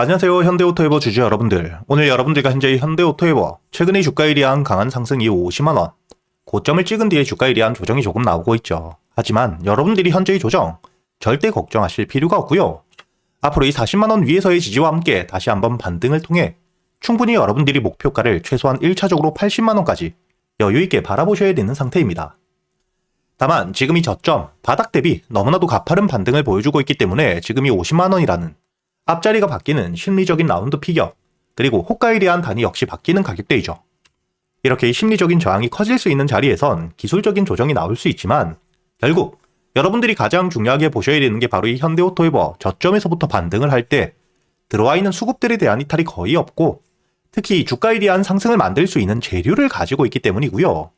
안녕하세요. 현대오토에버 주주 여러분들. 오늘 여러분들과 현재의 현대오토에버 최근의 주가에 대한 강한 상승 이후 50만원 고점을 찍은 뒤에 주가에 대한 조정이 조금 나오고 있죠. 하지만 여러분들이 현재의 조정 절대 걱정하실 필요가 없고요. 앞으로 이 40만원 위에서의 지지와 함께 다시 한번 반등을 통해 충분히 여러분들이 목표가를 최소한 1차적으로 80만원까지 여유있게 바라보셔야 되는 상태입니다. 다만 지금 이 저점, 바닥 대비 너무나도 가파른 반등을 보여주고 있기 때문에 지금 이 50만원이라는 앞자리가 바뀌는 심리적인 라운드 피격, 그리고 호가에 대한 단위 역시 바뀌는 가격대이죠. 이렇게 심리적인 저항이 커질 수 있는 자리에선 기술적인 조정이 나올 수 있지만 결국 여러분들이 가장 중요하게 보셔야 되는 게 바로 이 현대오토에버 저점에서부터 반등을 할 때 들어와 있는 수급들에 대한 이탈이 거의 없고 특히 주가에 대한 상승을 만들 수 있는 재료를 가지고 있기 때문이고요.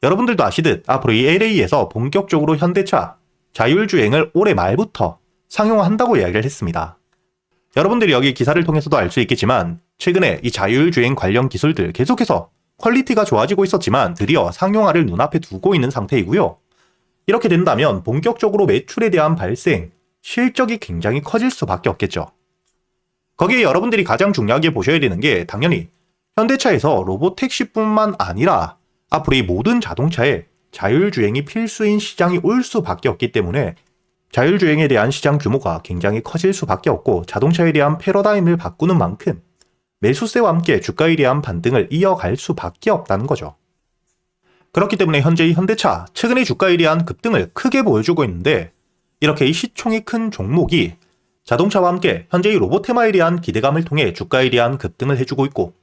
여러분들도 아시듯 앞으로 이 LA에서 본격적으로 현대차 자율주행을 올해 말부터 상용화한다고 이야기를 했습니다. 여러분들이 여기 기사를 통해서도 알 수 있겠지만 최근에 이 자율주행 관련 기술들 계속해서 퀄리티가 좋아지고 있었지만 드디어 상용화를 눈앞에 두고 있는 상태이고요. 이렇게 된다면 본격적으로 매출에 대한 발생, 실적이 굉장히 커질 수밖에 없겠죠. 거기에 여러분들이 가장 중요하게 보셔야 되는 게 당연히 현대차에서 로보택시뿐만 아니라 앞으로 이 모든 자동차에 자율주행이 필수인 시장이 올 수밖에 없기 때문에 자율주행에 대한 시장 규모가 굉장히 커질 수밖에 없고 자동차에 대한 패러다임을 바꾸는 만큼 매수세와 함께 주가에 대한 반등을 이어갈 수밖에 없다는 거죠. 그렇기 때문에 현재의 현대차 최근의 주가에 대한 급등을 크게 보여주고 있는데 이렇게 이 시총이 큰 종목이 자동차와 함께 현재의 로보테마에 대한 기대감을 통해 주가에 대한 급등을 해주고 있고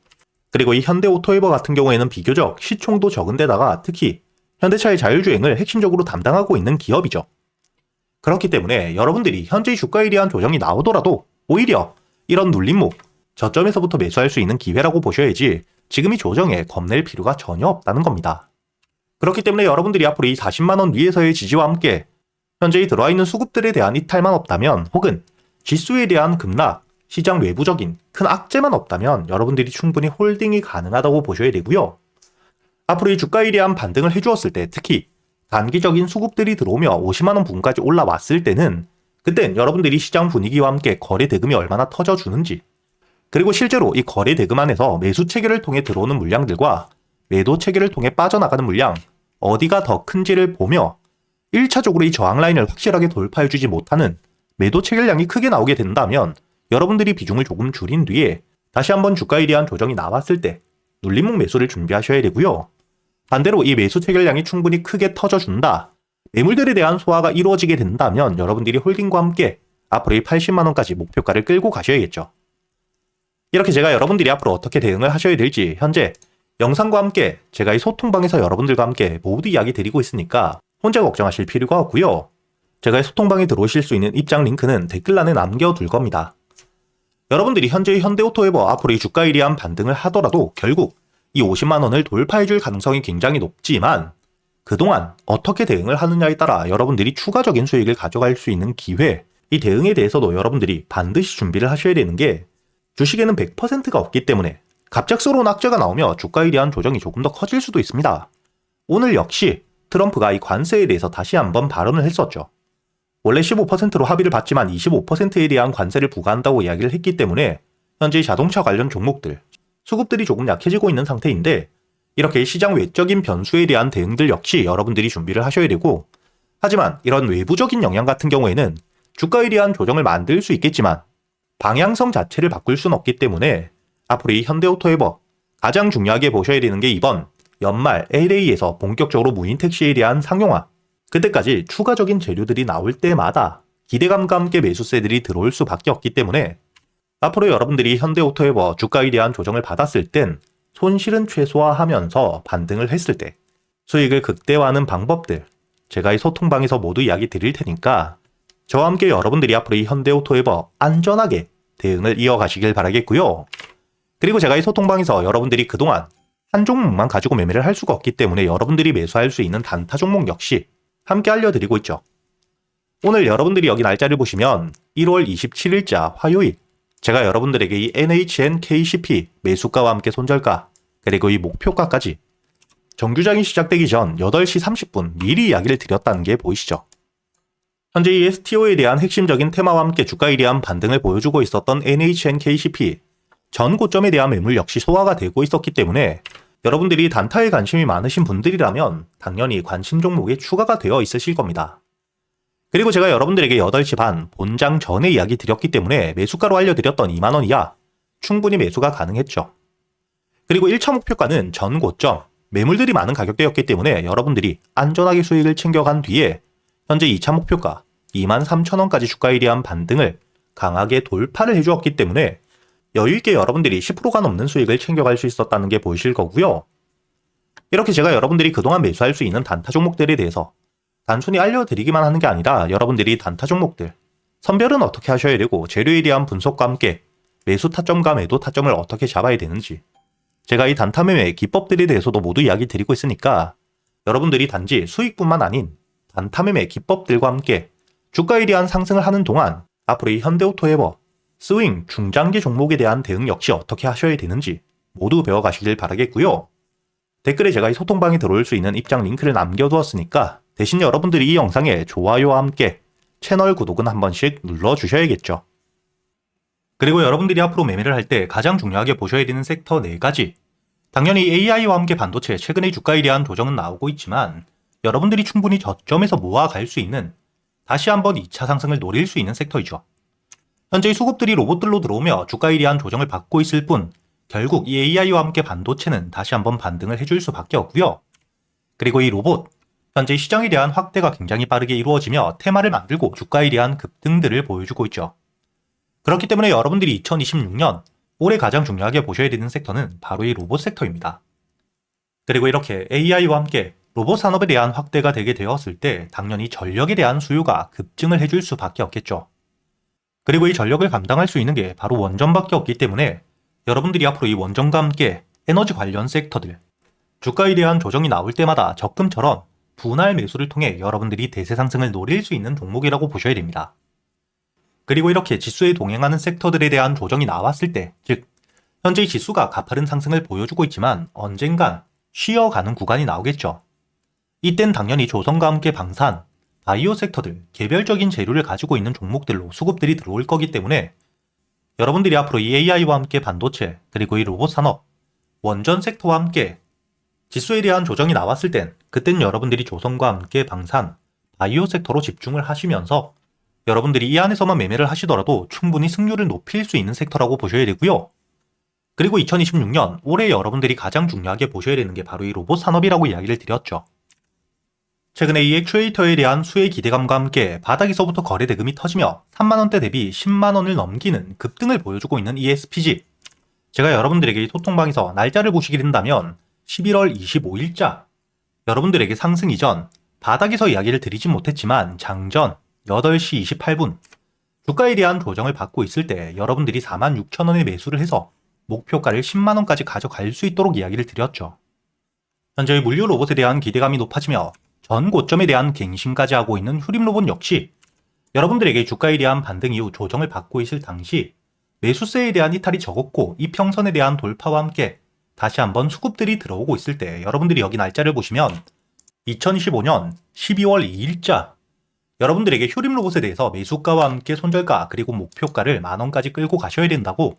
그리고 이 현대오토에버 같은 경우에는 비교적 시총도 적은 데다가 특히 현대차의 자율주행을 핵심적으로 담당하고 있는 기업이죠. 그렇기 때문에 여러분들이 현재의 주가에 대한 조정이 나오더라도 오히려 이런 눌림목, 저점에서부터 매수할 수 있는 기회라고 보셔야지 지금 이 조정에 겁낼 필요가 전혀 없다는 겁니다. 그렇기 때문에 여러분들이 앞으로 이 40만원 위에서의 지지와 함께 현재의 들어와 있는 수급들에 대한 이탈만 없다면 혹은 지수에 대한 급락, 시장 외부적인 큰 악재만 없다면 여러분들이 충분히 홀딩이 가능하다고 보셔야 되고요. 앞으로 이 주가에 대한 반등을 해주었을 때 특히 단기적인 수급들이 들어오며 50만원 부근까지 올라왔을 때는 그땐 여러분들이 시장 분위기와 함께 거래 대금이 얼마나 터져주는지 그리고 실제로 이 거래 대금 안에서 매수 체계를 통해 들어오는 물량들과 매도 체계를 통해 빠져나가는 물량 어디가 더 큰지를 보며 1차적으로 이 저항 라인을 확실하게 돌파해주지 못하는 매도 체결량이 크게 나오게 된다면 여러분들이 비중을 조금 줄인 뒤에 다시 한번 주가에 대한 조정이 나왔을 때 눌림목 매수를 준비하셔야 되고요. 반대로 이 매수 체결량이 충분히 크게 터져준다. 매물들에 대한 소화가 이루어지게 된다면 여러분들이 홀딩과 함께 앞으로 이 80만원까지 목표가를 끌고 가셔야겠죠. 이렇게 제가 여러분들이 앞으로 어떻게 대응을 하셔야 될지 현재 영상과 함께 제가 이 소통방에서 여러분들과 함께 모두 이야기 드리고 있으니까 혼자 걱정하실 필요가 없고요. 제가 이 소통방에 들어오실 수 있는 입장 링크는 댓글란에 남겨둘 겁니다. 여러분들이 현재의 현대오토에버 앞으로 이 주가에 대한 반등을 하더라도 결국 이 50만원을 돌파해줄 가능성이 굉장히 높지만 그동안 어떻게 대응을 하느냐에 따라 여러분들이 추가적인 수익을 가져갈 수 있는 기회, 이 대응에 대해서도 여러분들이 반드시 준비를 하셔야 되는 게 주식에는 100%가 없기 때문에 갑작스러운 악재가 나오며 주가에 대한 조정이 조금 더 커질 수도 있습니다. 오늘 역시 트럼프가 이 관세에 대해서 다시 한번 발언을 했었죠. 원래 15%로 합의를 봤지만 25%에 대한 관세를 부과한다고 이야기를 했기 때문에 현재 자동차 관련 종목들, 수급들이 조금 약해지고 있는 상태인데 이렇게 시장 외적인 변수에 대한 대응들 역시 여러분들이 준비를 하셔야 되고 하지만 이런 외부적인 영향 같은 경우에는 주가에 대한 조정을 만들 수 있겠지만 방향성 자체를 바꿀 수는 없기 때문에 앞으로 이 현대오토에버 가장 중요하게 보셔야 되는 게 이번 연말 LA에서 본격적으로 무인택시에 대한 상용화 그때까지 추가적인 재료들이 나올 때마다 기대감과 함께 매수세들이 들어올 수밖에 없기 때문에 앞으로 여러분들이 현대오토에버 주가에 대한 조정을 받았을 땐 손실은 최소화하면서 반등을 했을 때 수익을 극대화하는 방법들 제가 이 소통방에서 모두 이야기 드릴 테니까 저와 함께 여러분들이 앞으로 이 현대오토에버 안전하게 대응을 이어가시길 바라겠고요. 그리고 제가 이 소통방에서 여러분들이 그동안 한 종목만 가지고 매매를 할 수가 없기 때문에 여러분들이 매수할 수 있는 단타 종목 역시 함께 알려드리고 있죠. 오늘 여러분들이 여기 날짜를 보시면 1월 27일자 화요일 제가 여러분들에게 이 NHN KCP 매수가와 함께 손절가 그리고 이 목표가까지 정규장이 시작되기 전 8시 30분 미리 이야기를 드렸다는 게 보이시죠? 현재 이 STO에 대한 핵심적인 테마와 함께 주가에 대한 반등을 보여주고 있었던 NHNKCP 전 고점에 대한 매물 역시 소화가 되고 있었기 때문에 여러분들이 단타에 관심이 많으신 분들이라면 당연히 관심 종목에 추가가 되어 있으실 겁니다. 그리고 제가 여러분들에게 8시 반 본장 전에 이야기 드렸기 때문에 매수가로 알려드렸던 2만원 이하 충분히 매수가 가능했죠. 그리고 1차 목표가는 전 고점, 매물들이 많은 가격대였기 때문에 여러분들이 안전하게 수익을 챙겨간 뒤에 현재 2차 목표가 23,000원까지 주가에 대한 반등을 강하게 돌파를 해주었기 때문에 여유있게 여러분들이 10%가 넘는 수익을 챙겨갈 수 있었다는 게 보이실 거고요. 이렇게 제가 여러분들이 그동안 매수할 수 있는 단타 종목들에 대해서 단순히 알려드리기만 하는 게 아니라 여러분들이 단타 종목들, 선별은 어떻게 하셔야 되고 재료에 대한 분석과 함께 매수 타점과 매도 타점을 어떻게 잡아야 되는지 제가 이 단타 매매의 기법들에 대해서도 모두 이야기 드리고 있으니까 여러분들이 단지 수익뿐만 아닌 단타 매매 기법들과 함께 주가에 대한 상승을 하는 동안 앞으로 이 현대오토에버 스윙 중장기 종목에 대한 대응 역시 어떻게 하셔야 되는지 모두 배워가시길 바라겠고요. 댓글에 제가 이 소통방에 들어올 수 있는 입장 링크를 남겨두었으니까 대신 여러분들이 이 영상에 좋아요와 함께 채널 구독은 한 번씩 눌러주셔야겠죠. 그리고 여러분들이 앞으로 매매를 할 때 가장 중요하게 보셔야 되는 섹터 4가지. 당연히 AI와 함께 반도체 최근의 주가에 대한 조정은 나오고 있지만 여러분들이 충분히 저점에서 모아갈 수 있는 다시 한번 2차 상승을 노릴 수 있는 섹터이죠. 현재 수급들이 로봇들로 들어오며 주가에 대한 조정을 받고 있을 뿐 결국 이 AI와 함께 반도체는 다시 한번 반등을 해줄 수밖에 없고요. 그리고 이 로봇, 현재 시장에 대한 확대가 굉장히 빠르게 이루어지며 테마를 만들고 주가에 대한 급등들을 보여주고 있죠. 그렇기 때문에 여러분들이 2026년 올해 가장 중요하게 보셔야 되는 섹터는 바로 이 로봇 섹터입니다. 그리고 이렇게 AI와 함께 로봇 산업에 대한 확대가 되게 되었을 때 당연히 전력에 대한 수요가 급증을 해줄 수밖에 없겠죠. 그리고 이 전력을 감당할 수 있는 게 바로 원전밖에 없기 때문에 여러분들이 앞으로 이 원전과 함께 에너지 관련 섹터들, 주가에 대한 조정이 나올 때마다 적금처럼 분할 매수를 통해 여러분들이 대세 상승을 노릴 수 있는 종목이라고 보셔야 됩니다. 그리고 이렇게 지수에 동행하는 섹터들에 대한 조정이 나왔을 때, 즉 현재 지수가 가파른 상승을 보여주고 있지만 언젠간 쉬어가는 구간이 나오겠죠. 이땐 당연히 조선과 함께 방산, 바이오 섹터들, 개별적인 재료를 가지고 있는 종목들로 수급들이 들어올 거기 때문에 여러분들이 앞으로 이 AI와 함께 반도체, 그리고 이 로봇 산업, 원전 섹터와 함께 지수에 대한 조정이 나왔을 그땐 여러분들이 조선과 함께 방산, 바이오 섹터로 집중을 하시면서 여러분들이 이 안에서만 매매를 하시더라도 충분히 승률을 높일 수 있는 섹터라고 보셔야 되고요. 그리고 2026년 올해 여러분들이 가장 중요하게 보셔야 되는 게 바로 이 로봇 산업이라고 이야기를 드렸죠. 최근에 이 액추에이터에 대한 수혜 기대감과 함께 바닥에서부터 거래 대금이 터지며 3만원대 대비 10만원을 넘기는 급등을 보여주고 있는 ESPG. 제가 여러분들에게 소통방에서 날짜를 보시게 된다면 11월 25일자 여러분들에게 상승 이전 바닥에서 이야기를 드리진 못했지만 장전 8시 28분 주가에 대한 조정을 받고 있을 때 여러분들이 46,000원에 매수를 해서 목표가를 10만원까지 가져갈 수 있도록 이야기를 드렸죠. 현재 물류 로봇에 대한 기대감이 높아지며 전 고점에 대한 갱신까지 하고 있는 휴림 로봇 역시 여러분들에게 주가에 대한 반등 이후 조정을 받고 있을 당시 매수세에 대한 이탈이 적었고 이평선에 대한 돌파와 함께 다시 한번 수급들이 들어오고 있을 때 여러분들이 여기 날짜를 보시면 2025년 12월 2일자 여러분들에게 휴림 로봇에 대해서 매수가와 함께 손절가 그리고 목표가를 만원까지 끌고 가셔야 된다고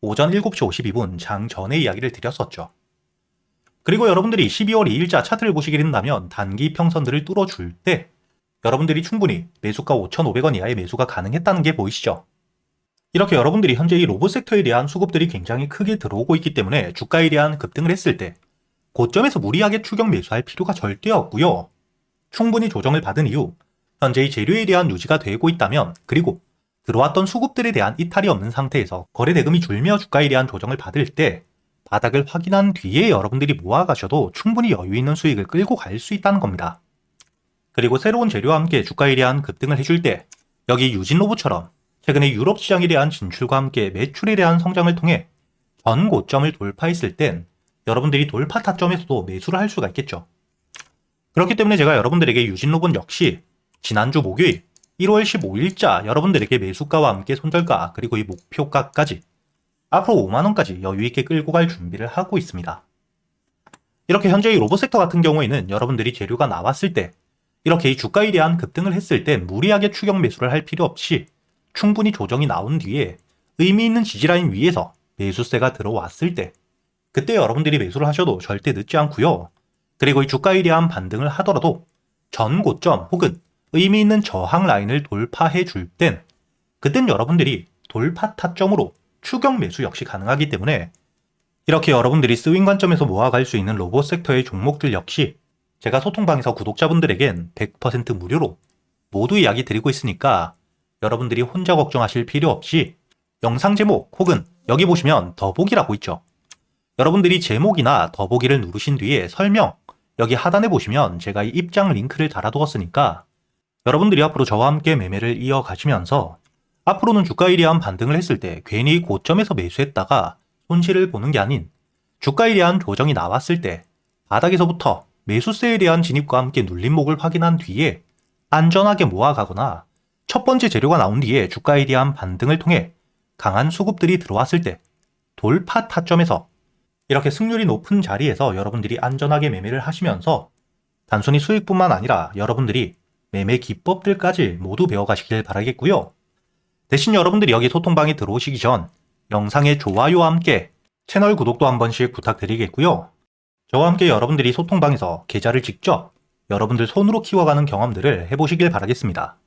오전 7시 52분 장 전에 이야기를 드렸었죠. 그리고 여러분들이 12월 2일자 차트를 보시게 된다면 단기 평선들을 뚫어줄 때 여러분들이 충분히 매수가 5,500원 이하의 매수가 가능했다는 게 보이시죠? 이렇게 여러분들이 현재 이 로봇 섹터에 대한 수급들이 굉장히 크게 들어오고 있기 때문에 주가에 대한 급등을 했을 때 고점에서 무리하게 추격 매수할 필요가 절대 없고요. 충분히 조정을 받은 이후 현재 이 재료에 대한 유지가 되고 있다면 그리고 들어왔던 수급들에 대한 이탈이 없는 상태에서 거래 대금이 줄며 주가에 대한 조정을 받을 때 바닥을 확인한 뒤에 여러분들이 모아가셔도 충분히 여유 있는 수익을 끌고 갈 수 있다는 겁니다. 그리고 새로운 재료와 함께 주가에 대한 급등을 해줄 때 여기 유진 로봇처럼 최근에 유럽 시장에 대한 진출과 함께 매출에 대한 성장을 통해 전 고점을 돌파했을 땐 여러분들이 돌파 타점에서도 매수를 할 수가 있겠죠. 그렇기 때문에 제가 여러분들에게 유진 로봇 역시 지난주 목요일 1월 15일자 여러분들에게 매수가와 함께 손절가 그리고 이 목표가까지 앞으로 5만원까지 여유있게 끌고 갈 준비를 하고 있습니다. 이렇게 현재 이 로봇 섹터 같은 경우에는 여러분들이 재료가 나왔을 때 이렇게 이 주가에 대한 급등을 했을 땐 무리하게 추격 매수를 할 필요 없이 충분히 조정이 나온 뒤에 의미 있는 지지라인 위에서 매수세가 들어왔을 때 그때 여러분들이 매수를 하셔도 절대 늦지 않고요. 그리고 이 주가에 대한 반등을 하더라도 전 고점 혹은 의미 있는 저항 라인을 돌파해 줄 땐 그땐 여러분들이 돌파 타점으로 추격 매수 역시 가능하기 때문에 이렇게 여러분들이 스윙 관점에서 모아갈 수 있는 로봇 섹터의 종목들 역시 제가 소통방에서 구독자분들에겐 100% 무료로 모두 이야기 드리고 있으니까 여러분들이 혼자 걱정하실 필요 없이 영상 제목 혹은 여기 보시면 더보기라고 있죠. 여러분들이 제목이나 더보기를 누르신 뒤에 설명 여기 하단에 보시면 제가 이 입장 링크를 달아두었으니까 여러분들이 앞으로 저와 함께 매매를 이어가시면서 앞으로는 주가에 대한 반등을 했을 때 괜히 고점에서 매수했다가 손실을 보는 게 아닌 주가에 대한 조정이 나왔을 때 바닥에서부터 매수세에 대한 진입과 함께 눌림목을 확인한 뒤에 안전하게 모아가거나 첫 번째 재료가 나온 뒤에 주가에 대한 반등을 통해 강한 수급들이 들어왔을 때 돌파 타점에서 이렇게 승률이 높은 자리에서 여러분들이 안전하게 매매를 하시면서 단순히 수익뿐만 아니라 여러분들이 매매 기법들까지 모두 배워가시길 바라겠고요. 대신 여러분들이 여기 소통방에 들어오시기 전 영상의 좋아요와 함께 채널 구독도 한 번씩 부탁드리겠고요. 저와 함께 여러분들이 소통방에서 계좌를 직접 여러분들 손으로 키워가는 경험들을 해보시길 바라겠습니다.